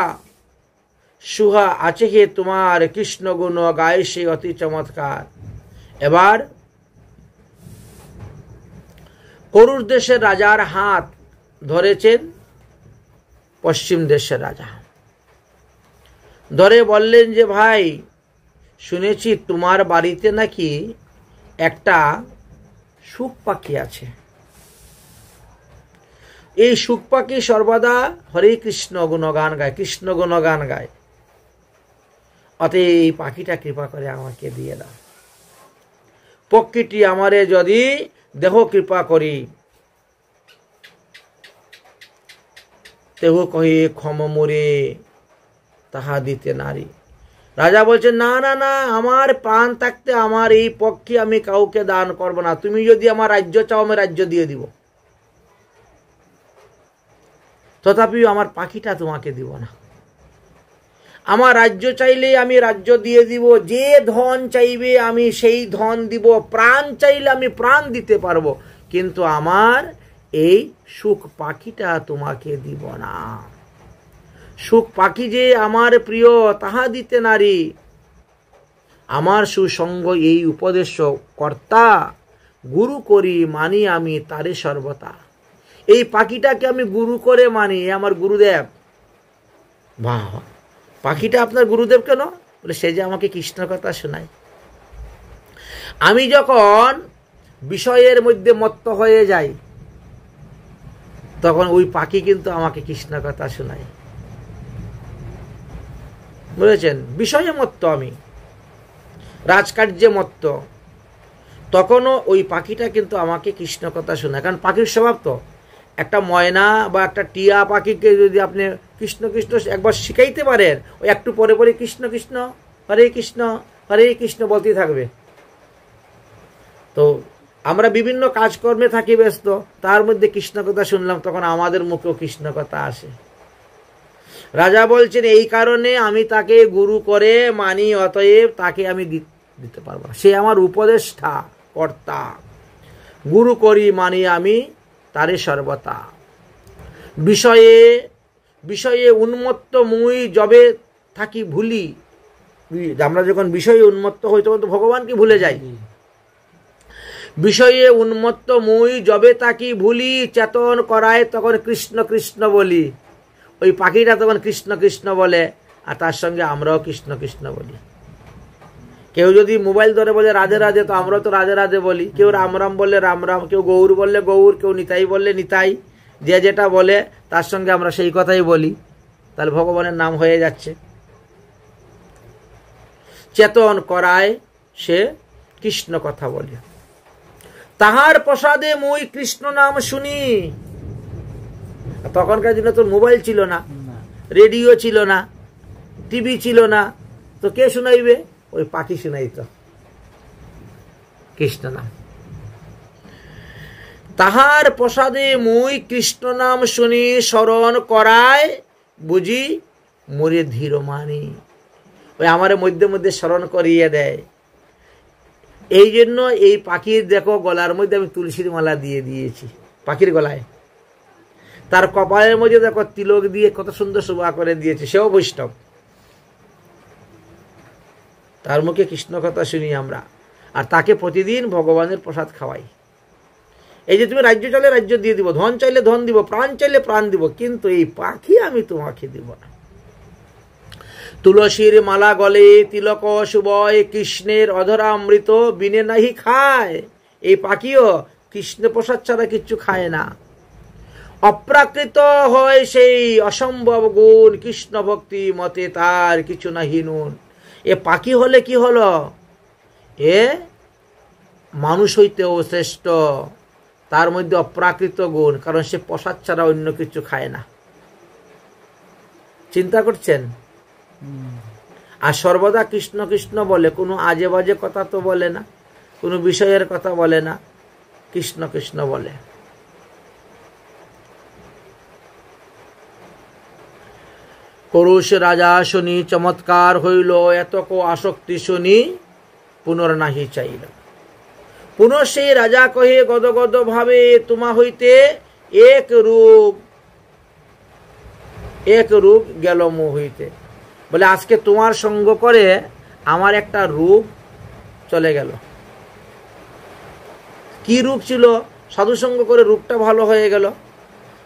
সুহা আছে হে তোমার, কৃষ্ণ গুণ গায়ে সে অতি চমৎকার। এবার করুর দেশের রাজার হাত ধরেছেন পশ্চিম দেশের রাজা, ধরে বললেন যে ভাই, শুনেছি তোমার বাড়িতে নাকি একটা সুখ পাখি আছে। এই সুখ পাখি সর্বদা হরে কৃষ্ণ গুণগান গায়, কৃষ্ণ গুণগান গায়। অতএব এই পাখিটা কৃপা করে আমাকে দিয়ে দাও। পক্ষীটি আমারে যদি দেহ কৃপা করি। তেহ কহে ক্ষম মোরে তাহা দিতে নারী। রাজা বলছেন না না না, আমার প্রাণ থাকতে আমার এই পক্ষী আমি কাউকে দান করব না। তুমি যদি আমার রাজ্য চাও আমি রাজ্য দিয়ে দিব, তথাপিও আমার পাখিটা তোমাকে দিব না। আমার রাজ্য চাইলে আমি রাজ্য দিয়ে দিব, যে ধন চাইবে আমি সেই ধন দিব, প্রাণ চাইলে আমি প্রাণ দিতে পারবো, কিন্তু আমার এই সুখ পাখিটা তোমাকে দিব না। সুখ পাখি যে আমার প্রিয় তাহা দিতে নারী। আমার সুসঙ্গ এই উপদেশ কর্তা, গুরু করি মানি আমি তারে সর্বতা। এই পাখিটাকে আমি গুরু করে মানি, আমার গুরুদেব। বাহ, পাখিটা আপনার গুরুদেব কেন? বলে সে যে আমাকে কৃষ্ণ কথা শোনায়। আমি যখন বিষয়ের মধ্যে মত্ত হয়ে যাই তখন ওই পাখি কিন্তু আমাকে কৃষ্ণ কথা শোনায়। বুঝেছেন? বিষয়ে মত্ত আমি, রাজকার্যে মত্ত, তখনও ওই পাখিটা কিন্তু আমাকে কৃষ্ণ কথা শোনায়। কারণ পাখির স্বভাব তো, একটা ময়না বা একটা টিয়া পাখিকে যদি আপনি কৃষ্ণ কৃষ্ণ একবার শিখাইতে পারেন, ওই একটু পরে পরে কৃষ্ণ কৃষ্ণ হরে কৃষ্ণ বলতেই থাকবে। তো আমরা বিভিন্ন কাজকর্মে থাকি ব্যস্ত, তার মধ্যে কৃষ্ণ কথা শুনলাম, তখন আমাদের মুখেও কৃষ্ণ কথা আসে। রাজা বলছেন এই কারণে আমি তাকে গুরু করে মানি, অতএব তাকে আমি দিতে পারবো না। সে আমার উপদেষ্টা কর্তা, গুরু করি মানি আমি তারে সর্বতা। বিষয়ে উন্মত্ত মুই যবে থাকি ভুলি, আমরা যখন বিষয়ে উন্মত্ত হই তখন তো ভগবানকে ভুলে যাই। বিষয়ে উন্মত্ত মুই যবে তাকি ভুলি, চেতন করায় তখন কৃষ্ণ কৃষ্ণ বলি। ওই পাখিটা তখন কৃষ্ণ কৃষ্ণ বলে, আর তার সঙ্গে আমরাও কৃষ্ণ কৃষ্ণ বলি। কেউ যদি মোবাইল ধরে বলে রাধে রাধে, তো আমরাও তো রাধে রাধে বলি। কেউ রাম রাম বললে রাম রাম, কেউ গৌর বললে গৌর, কেউ নিতাই বললে নিতাই। যে যেটা বলে তার সঙ্গে আমরা সেই কথাই বলি। তাহলে ভগবানের নাম হয়ে যাচ্ছে। চেতন করায় সে কৃষ্ণ কথা বলে। তাহার প্রসাদে মুই কৃষ্ণ নাম শুনি। তখনকার দিনে তো মোবাইল ছিল না, রেডিও ছিল না, টিভি ছিল না, তো কে শুনাইবে? ওই পাখি শুনাইত কৃষ্ণ নাম। তাহার প্রসাদে মুই কৃষ্ণ নাম শুনি, স্মরণ করায় বুঝি মোরে ধীর মানি। ওই আমার মধ্যে মধ্যে স্মরণ করিয়ে দেয়। এই জন্য এই পাখির দেখো গলার মধ্যে আমি তুলসীর মালা দিয়ে দিয়েছি, পাখির গলায়। তার কপালের মধ্যে দেখো তিলক দিয়ে কত সুন্দর শোভা করে দিয়েছে। সেও বৈষ্ণব, তার মুখে কৃষ্ণ কথা শুনি আমরা, আর তাকে প্রতিদিন ভগবানের প্রসাদ খাওয়াই। এই যে তুমি রাজ্য চাইলে রাজ্য দিয়ে দিব, ধন চাইলে ধন দিব, প্রাণ চাইলে প্রাণ দিব, কিন্তু এই পাখি আমি তোমাকে দিব না। তুলসীর মালা গলে তিলক শুভয়, কৃষ্ণের অধরামৃত বিনে নাহি খায়। এই পাখিও কৃষ্ণ প্রসাদ ছাড়া কিচ্ছু খায় না। অপ্রাকৃত হয় সেই অসম্ভব গুণ, কৃষ্ণ ভক্তি মতে তার কিছু নাহি নুন। এ পাখি হলে কি হলো? এ মানুষ হইতেও শ্রেষ্ঠ, তার মধ্যে অপ্রাকৃত গুণ, কারণ সে প্রসাদ ছাড়া অন্য কিছু খায় না। চিন্তা করছেন? আর সর্বদা কৃষ্ণ কৃষ্ণ বলে, কোনো আজে বাজে কথা তো বলে না, কোনো বিষয়ের কথা বলে না, কৃষ্ণ কৃষ্ণ বলে। করুষ রাজা শুনি চমৎকার হইল, এতক আসক্তি শুনি পুনর্নাহি চাইল। পুনঃ সেই রাজা কহে গদ গদ ভাবে, তোমা হইতে এক রূপ গেল মো হইতে। বলে আজকে তোমার সঙ্গ করে আমার একটা রূপ চলে গেল। কি রূপ ছিল? সাধু সঙ্গ করে রূপটা ভালো হয়ে গেল।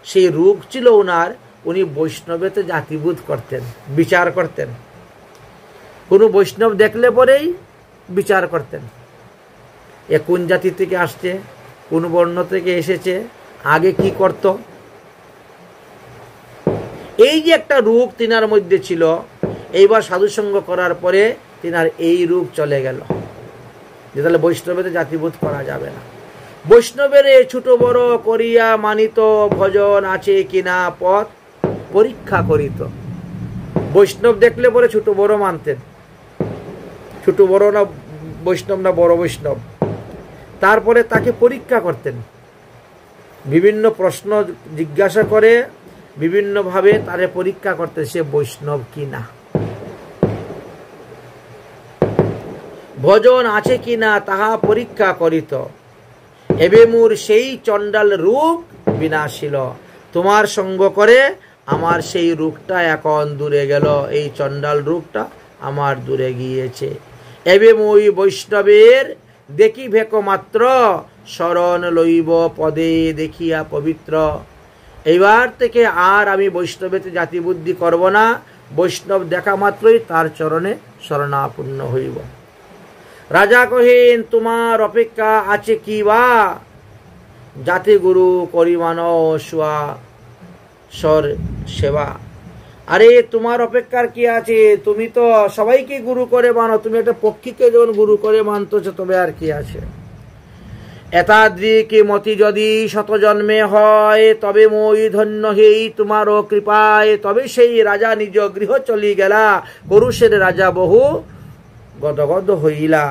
সেই রূপ ছিল ওনার, উনি বৈষ্ণবেতে জাতিবোধ করতেন, বিচার করতেন। কোনো বৈষ্ণব দেখলে পরেই বিচার করতেন, এ কোন জাতি থেকে আসছে, কোন বর্ণ থেকে এসেছে, আগে কি করত। এই যে একটা রূপ তিনার মধ্যে ছিল, এইবার সাধুসঙ্গ করার পরে তিনার এই রূপ চলে গেল। যে তাহলে বৈষ্ণবেতে জাতিবোধ করা যাবে না। বৈষ্ণবের ছোট বড় করিয়া মানিত, ভজন আছে কিনা পথ পরীক্ষা করিত। বৈষ্ণব দেখলে পরে ছোট বড় মানতেন, ছোট বড় না বৈষ্ণব না বড় বৈষ্ণব। তারপরে তাকে পরীক্ষা করতেন, বিভিন্ন প্রশ্ন জিজ্ঞাসা করে বিভিন্নভাবে তারে পরীক্ষা করতে, সে বৈষ্ণব কি না, ভজন আছে কিনা তাহা পরীক্ষা করিত। এবে মোর সেই চণ্ডাল রূপ বিনাশিল। তোমার সঙ্গ করে আমার সেই রূপটা এখন দূরে গেল, এই চণ্ডাল রূপটা আমার দূরে গিয়েছে। এবে মই বৈষ্ণবের দেখি ভেক মাত্র, শরণ লইব পদে দেখিয়া পবিত্র। এইবার থেকে আর আমি বৈষ্ণবেতে জাতিবুদ্ধি করব না, বৈষ্ণব দেখা মাত্রই তার চরণে শরণাপন্ন হইব। রাজা কহেন তোমার অপেক্ষা আছে কি বা, জাতি গুরু করিমান সুয়া সর সেবা। আরে তোমার অপেক্ষার কি আছে? তুমি তো সবাইকে গুরু করে মানো, তুমি একটা পক্ষীকে যখন গুরু করে মানতেছ তবে আর কি আছে। এতাদৃক মতি যদি শত জন্মে হয়, তবে মই ধন্য হেই তোমারও কৃপায়। তবে সেই রাজা নিজ গৃহ চলি গেলা, করুষের রাজা বহু গদগদ হইলা।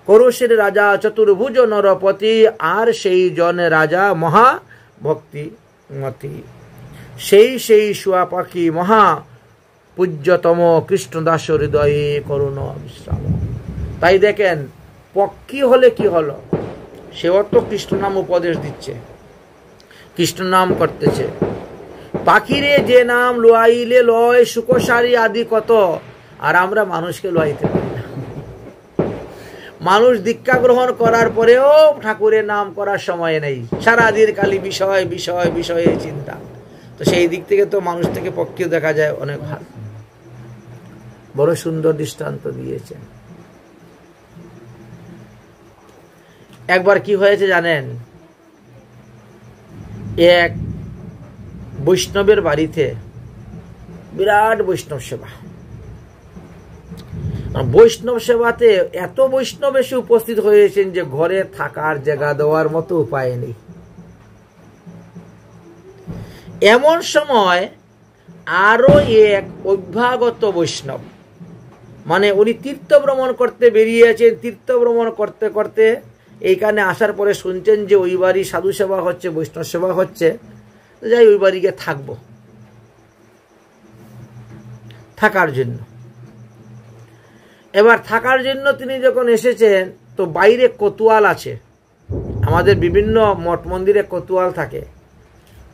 করুষের রাজা চতুর্ভুজ নরপতি, আর সেই জন রাজা মহা ভক্তিমতি। সেই শুয়া পাখি মহা পূজ্যতম, কৃষ্ণদাস হৃদয়ে করুণ বিশ্রাম। তাই দেখেন, পক্ষী হলে কি হলো, সেও তো কৃষ্ণ নাম উপদেশ দিচ্ছে, কৃষ্ণ নাম করতেছে। পাখিরে যে নাম লইলে লয়, সুকসারি আদি কত। আর আমরা মানুষকে লইতে পারি না। মানুষ দীক্ষা গ্রহণ করার পরেও ঠাকুরের নাম করার সময় নেই, সারাদিন খালি বিষয় বিষয় বিষয়ে চিন্তা। তো সেই দিক থেকে তো মানুষ থেকে পক্ষে দেখা যায় অনেক ভালো। বড় সুন্দর দৃষ্টান্ত দিয়েছেন। একবার কি হয়েছে জানেন, এক বৈষ্ণবের বাড়িতে বিরাট বৈষ্ণব সেবা। বৈষ্ণব সেবাতে এত বৈষ্ণব এসে উপস্থিত হয়েছেন যে ঘরে থাকার জায়গা দেওয়ার মতো উপায় নেই। এমন সময় আরো এক অভ্যাগত বৈষ্ণব, মানে উনি তীর্থ ভ্রমণ করতে বেরিয়েছেন, তীর্থ ভ্রমণ করতে করতে এইখানে আসার পরে শুনছেন যে ওই বাড়ি সাধু সেবা হচ্ছে, বৈষ্ণব সেবা হচ্ছে, যাই ওই বাড়ি গিয়ে থাকবো, থাকার জন্য। এবার থাকার জন্য তিনি যখন এসেছেন, তো বাইরে কোতোয়াল আছে, আমাদের বিভিন্ন মঠ মন্দিরে কোতোয়াল থাকে।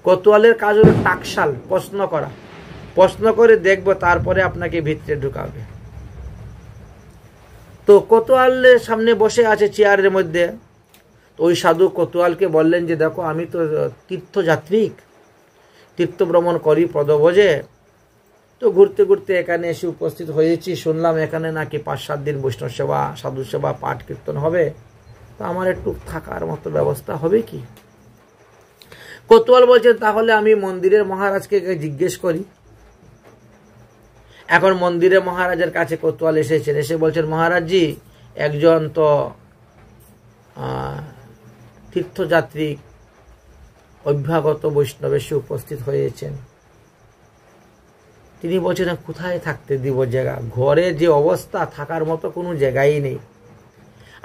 কোতোয়ালের কাজ হলো টাকশাল, প্রশ্ন করা, প্রশ্ন করে দেখবো তারপরে আপনাকে ভিতরে ঢুকাবে। তো কোতোয়ালের সামনে বসে আছে চেয়ারের মধ্যে। তো ওই সাধু কোতোয়ালকে বললেন যে দেখো আমি তো তীর্থযাত্রিক, তীর্থ ভ্রমণ করি পদভোজে, তো ঘুরতে ঘুরতে এখানে এসে উপস্থিত হয়েছি, শুনলাম এখানে নাকি 5-7 দিন বৈষ্ণব সেবা সাধু সেবা পাঠ কীর্তন হবে, তো আমার একটু থাকার মতো ব্যবস্থা হবে কি? কোতোয়াল বলছেন তাহলে আমি মন্দিরের মহারাজকে জিজ্ঞেস করি। এখন মন্দিরের মহারাজের কাছে কোতোয়াল এসেছেন, এসে বলছেন মহারাজজি একজন তো তীর্থযাত্রী অভ্যাগত বৈষ্ণব এসে উপস্থিত হয়েছেন। তিনি বলছেন কোথায় থাকতে দিব জায়গা, ঘরে যে অবস্থা থাকার মতো কোনো জায়গাই নেই।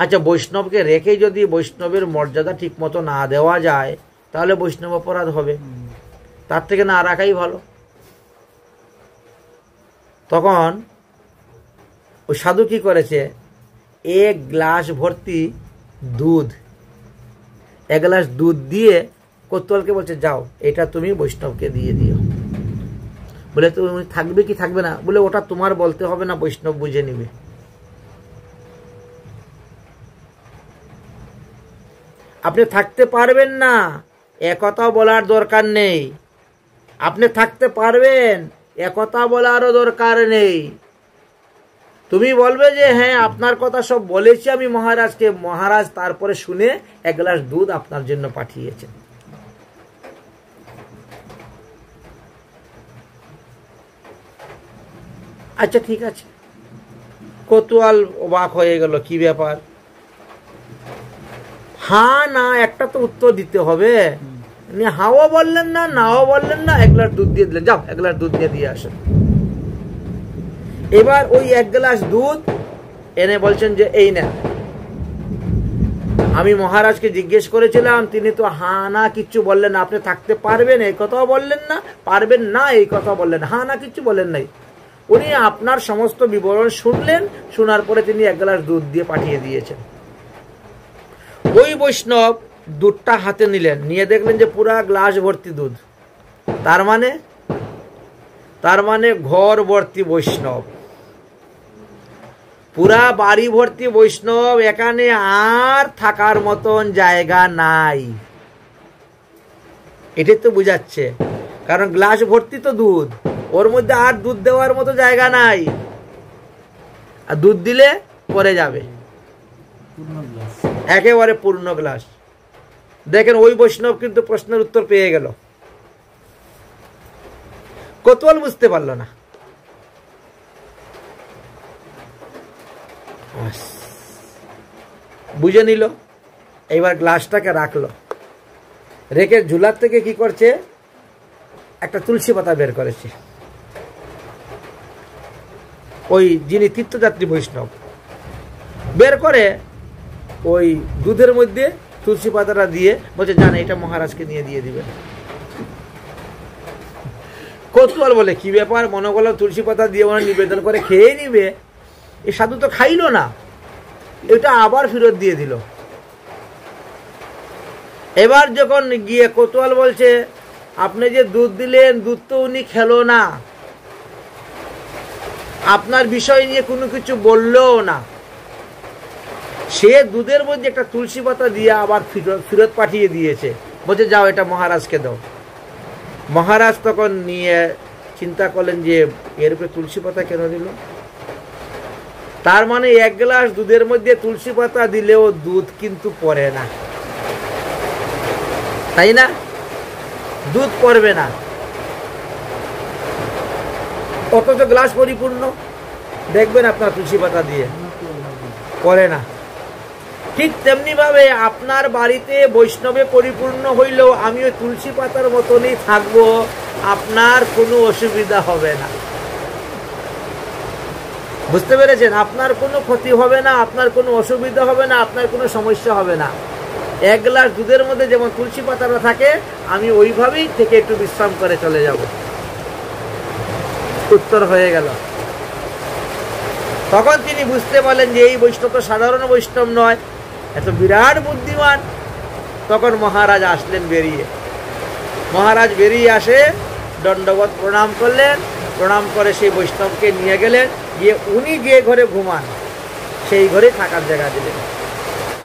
আচ্ছা বৈষ্ণবকে রেখে যদি বৈষ্ণবের মর্যাদা ঠিক মতো না দেওয়া যায় তাহলে বৈষ্ণব অপরাধ হবে, তার থেকে না রাখাই ভালো। তখন ওই সাধু কি করেছে, 1 গ্লাস ভর্তি দুধ, 1 গ্লাস দুধ দিয়ে কোতোয়ালকে বলছে যাও এটা তুমি বৈষ্ণবকে দিয়ে দিও। বলে তুমি থাকবে কি থাকবে না? বলে ওটা তোমার বলতে হবে না, বৈষ্ণব বুঝে নিবে। আপনি থাকতে পারবেন না একথা বলার দরকার নেই, আপনি থাকতে পারবেন একথা বলারও দরকার নেই। তুমি বলবে যে হ্যাঁ আপনার কথা সব বলেছি আমি মহারাজকে, মহারাজ তারপরে শুনে 1 গ্লাস দুধ আপনার জন্য পাঠিয়েছেন। আচ্ছা ঠিক আছে। কোতোয়াল অবাক হয়ে গেল, কি ব্যাপার? হ্যাঁ না একটা তো উত্তর দিতে হবে, হাওয়া বললেন না, নাও বললেন না, 1 গ্লাস দুধ দিয়ে দিলেন, যাও 1 গ্লাস দুধ দিয়ে আসেন। এবার ওই 1 গ্লাস দুধ এনে বলছেন যে এই না, আমি মহারাজকে জিজ্ঞেস করেছিলাম, তিনি তো হ্যাঁ না কিচ্ছু বললেন না, আপনি থাকতে পারবেন এই কথাও বললেন না, পারবেন না এই কথা বললেন, হ্যাঁ না কিচ্ছু বলেন নাই। উনি আপনার সমস্ত বিবরণ শুনলেন, শোনার পরে তিনি 1 গ্লাস দুধ দিয়ে পাঠিয়ে দিয়েছেন। ওই বৈষ্ণব দুধটা হাতে নিলেন, নিয়ে দেখলেন যে পুরা গ্লাস ভর্তি দুধ, তার মানে ঘর ভর্তি বৈষ্ণব, পুরা বাড়ি ভর্তি বৈষ্ণব, এখানে আর থাকার মতন জায়গা নাই। এটাই তো বুঝাচ্ছে, কারণ গ্লাস ভর্তি তো দুধ, ওর মধ্যে আর দুধ দেওয়ার মতো জায়গা নাই, আর দুধ দিলে পরে যাবে, একেবারে পূর্ণ গ্লাস। দেখেন ওই বৈষ্ণব কিন্তু প্রশ্নের উত্তর পেয়ে গেল, কোতোয়াল বুঝতে পারল না। বুঝে নিল, এইবার গ্লাসটাকে রাখলো, রেখে ঝুলার থেকে কি করছে, একটা তুলসী পাতা বের করেছে। ওই যিনি তীর্থযাত্রী বৈষ্ণব বের করে ওই দুধের মধ্যে তুলসী পাতাটা দিয়ে বলছে জানে এটা মহারাজকে নিয়ে দিয়ে দিবে। কোতোয়াল বলে কি ব্যাপার, মনে করলো তুলসী পাতা দিয়ে ওরা নিবেদন করে খেয়ে নিবে, এই সাধু তো খাইলো না, এটা আবার ফেরত দিয়ে দিল। এবার যখন গিয়ে কোতোয়াল বলছে আপনি যে দুধ দিলেন, দুধ তো উনি খেলো না, আপনার বিষয় নিয়ে কোনো কিছু বললেও না, সে দুধের মধ্যে একটা তুলসী পাতা দিয়ে আবার ফেরত পাঠিয়ে দিয়েছে, বলছে যাও এটা মহারাজকে দাও। মহারাজ তখন নিয়ে চিন্তা করলেন যে এর উপরে তুলসী পাতা কেন দিল। তার মানে 1 গ্লাস দুধের মধ্যে তুলসী পাতা দিলেও দুধ কিন্তু পড়ে না, তাই না? দুধ পড়বে না, অথচ গ্লাস পরিপূর্ণ, দেখবেন আপনার তুলসী পাতা দিয়ে পড়ে না। ঠিক তেমনি ভাবে আপনার বাড়িতে বৈষ্ণবে পরিপূর্ণ হইলেও আমি ওই তুলসী পাতার মতনই থাকবো, আপনার কোনো অসুবিধা হবে না। বুঝতে পেরেছেন? আপনার কোনো ক্ষতি হবে না, আপনার কোনো অসুবিধা হবে না, আপনার কোনো সমস্যা হবে না। 1 গ্লাস দুধের মধ্যে যেমন তুলসী পাতাটা থাকে, আমি ওইভাবেই থেকে একটু বিশ্রাম করে চলে যাব। উত্তর হয়ে গেল। তখন তিনি বুঝতে পারলেন যে এই বৈষ্ণব তো সাধারণ বৈষ্ণব নয়, এত বিরাট বুদ্ধিমান। তখন মহারাজ আসলেন বেরিয়ে। মহারাজ বেরিয়ে আসে, দণ্ডবত প্রণাম করলেন, প্রণাম করে সেই বৈষ্ণবকে নিয়ে গেলেন, গিয়ে উনি যে ঘরে ঘুমান সেই ঘরে থাকার জায়গা দিলেন।